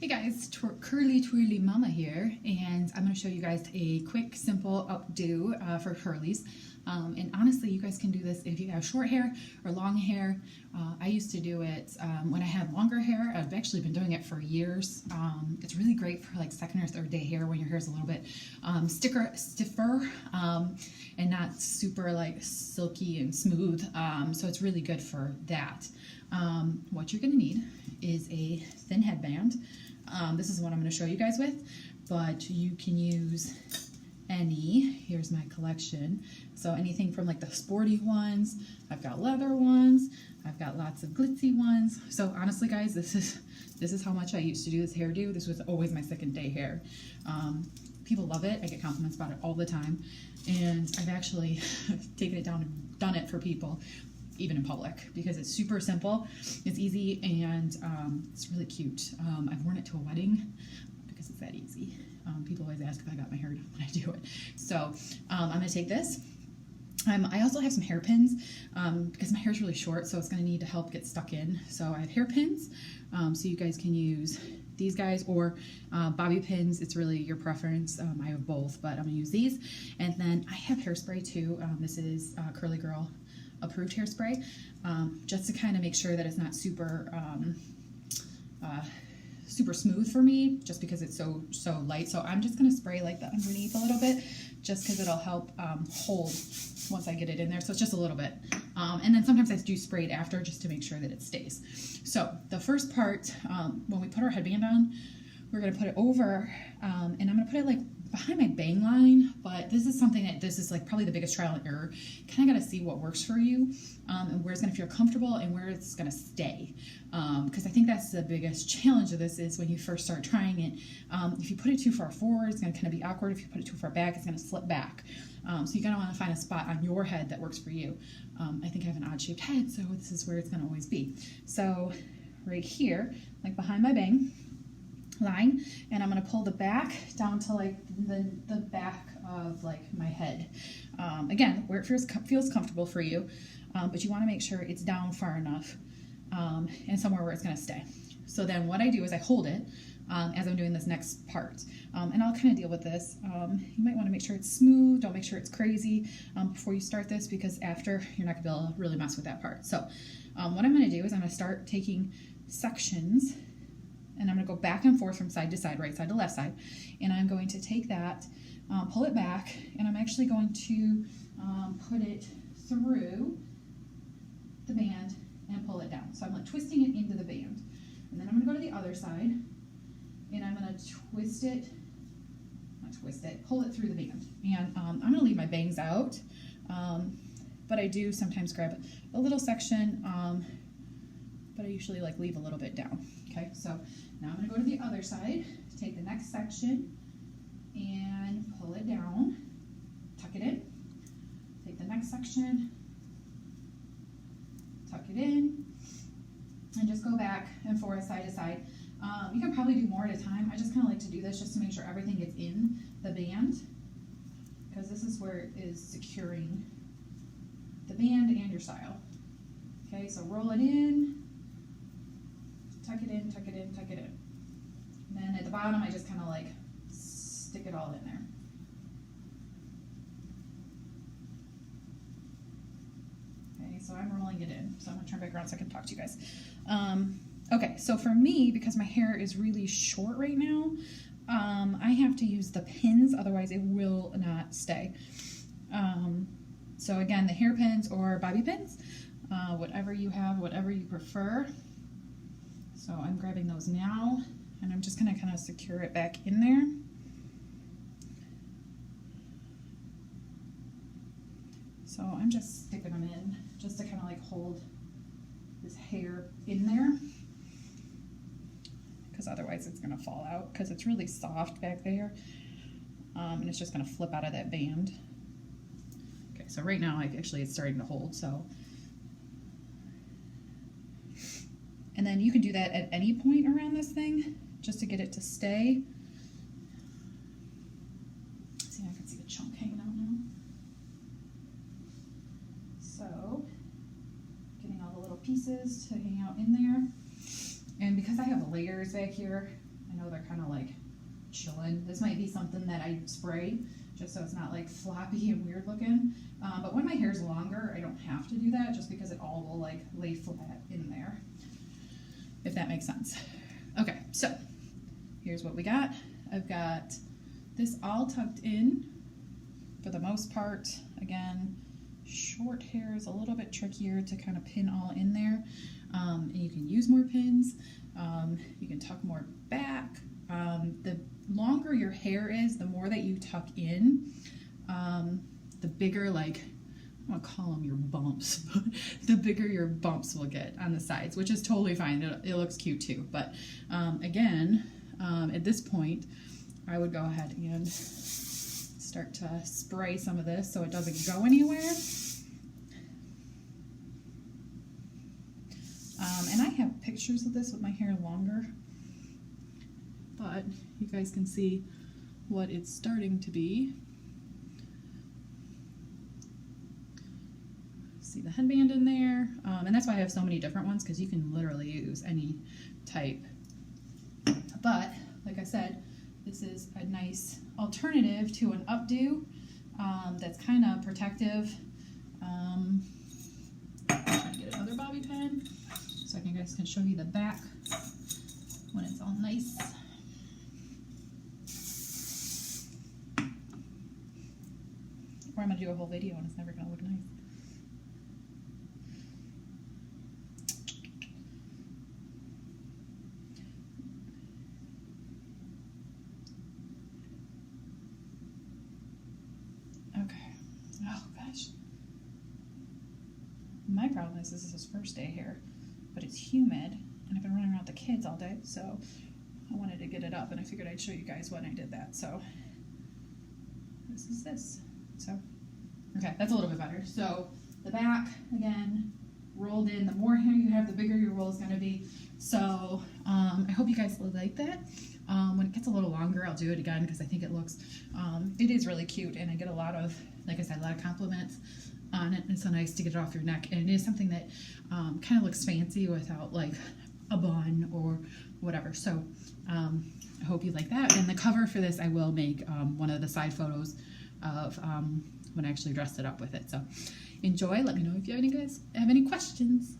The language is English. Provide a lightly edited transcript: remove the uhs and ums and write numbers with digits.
Hey guys, Curly Twirly Mama here, and I'm going to show you guys a quick, simple updo for curlies. And honestly, you guys can do this if you have short hair or long hair. I used to do it when I had longer hair. I've actually been doing it for years. It's really great for like second or third day hair when your hair is a little bit stiffer and not super like silky and smooth. So it's really good for that. What you're going to need is a thin headband. This is what I'm going to show you guys with, but you can use any. Here's my collection. So anything from like the sporty ones, I've got leather ones, I've got lots of glitzy ones. So honestly guys, this is how much I used to do this hairdo. This was always my second day hair. People love it. I get compliments about it all the time, and I've actually taken it down and done it for people even in public, because it's super simple, it's easy, and it's really cute. I've worn it to a wedding because it's that easy. People always ask if I got my hair done when I do it. So I'm going to take this. I also have some hairpins because my hair is really short, so it's going to need to help get stuck in. So I have hairpins, so you guys can use these guys or bobby pins. It's really your preference. I have both, but I'm going to use these. And then I have hairspray too. This is Curly Girl approved hairspray, just to kind of make sure that it's not super super smooth for me, just because it's so light. So I'm just going to spray like the underneath a little bit, just because it'll help hold once I get it in there. So it's just a little bit, and then sometimes I do spray it after just to make sure that it stays. So the first part, when we put our headband on, we're going to put it over, and I'm going to put it like behind my bang line, but this is something that this is like probably the biggest trial and error. Kind of got to see what works for you, and where it's going to feel comfortable and where it's going to stay, because I think that's the biggest challenge of this is when you first start trying it. If you put it too far forward, it's going to kind of be awkward. If you put it too far back, it's going to slip back. So you're going to want to find a spot on your head that works for you. I think I have an odd shaped head, so this is where it's going to always be. So right here, like behind my bang line, and I'm going to pull the back down to like the back of like my head. Again, where it feels comfortable for you, but you want to make sure it's down far enough and somewhere where it's going to stay. So then what I do is I hold it as I'm doing this next part, and I'll kind of deal with this. You might want to make sure it's smooth. Don't make sure it's crazy before you start this, because after you're not going to be able to really mess with that part. So what I'm going to do is I'm going to start taking sections, and I'm going to go back and forth from side to side, right side to left side, and I'm going to take that, pull it back, and I'm actually going to put it through the band and pull it down. So I'm like twisting it into the band, and then I'm going to go to the other side, and I'm going to pull it through the band, and I'm going to leave my bangs out, but I do sometimes grab a little section, but I usually like leave a little bit down. Okay, so now I'm going to go to the other side, take the next section and pull it down, tuck it in, take the next section, tuck it in, and just go back and forth side to side. You can probably do more at a time. I just kind of like to do this just to make sure everything gets in the band, because this is where it is securing the band and your style. Okay, so roll it in, tuck it in, tuck it in, tuck it in. And then at the bottom, I just kind of like stick it all in there. Okay, so I'm rolling it in. So I'm gonna turn back around so I can talk to you guys. Okay, so for me, because my hair is really short right now, I have to use the pins, otherwise it will not stay. So again, the hairpins or bobby pins, whatever you have, whatever you prefer. So I'm grabbing those now, and I'm just going to kind of secure it back in there. So I'm just sticking them in just to kind of like hold this hair in there, because otherwise it's going to fall out, because it's really soft back there, and it's just going to flip out of that band. Okay, so right now actually it's starting to hold, so. And then you can do that at any point around this thing, just to get it to stay. See, I can see the chunk hanging out now. So, getting all the little pieces to hang out in there. And because I have layers back here, I know they're kind of like chilling. This might be something that I spray just so it's not like floppy and weird looking. But when my hair's longer, I don't have to do that just because it all will like lay flat in there, if that makes sense. Okay, so here's what we got. I've got this all tucked in for the most part. Again, short hair is a little bit trickier to kind of pin all in there. And you can use more pins. You can tuck more back. The longer your hair is, the more that you tuck in, the bigger, like, I don't want to call them your bumps, but the bigger your bumps will get on the sides, which is totally fine. It looks cute too. But again, at this point, I would go ahead and start to spray some of this so it doesn't go anywhere. And I have pictures of this with my hair longer, but you guys can see what it's starting to be. See the headband in there, and that's why I have so many different ones, because you can literally use any type. But like I said, this is a nice alternative to an updo that's kind of protective. I'm trying to get another bobby pin so you guys can show you the back when it's all nice. Or I'm going to do a whole video and it's never going to look nice. Oh gosh. My problem is this is his first day here, but it's humid and I've been running around with the kids all day, so I wanted to get it up and I figured I'd show you guys when I did that. So this is this. So, okay, that's a little bit better. So the back, again, rolled in. The more hair you have, the bigger your roll is going to be. So I hope you guys like that. When it gets a little longer, I'll do it again because I think it looks, it is really cute, and I get a lot of, like I said, a lot of compliments on it. It's so nice to get it off your neck, and it is something that kind of looks fancy without like a bun or whatever. So I hope you like that. And the cover for this, I will make one of the side photos of when I actually dressed it up with it. So enjoy. Let me know if you have any questions.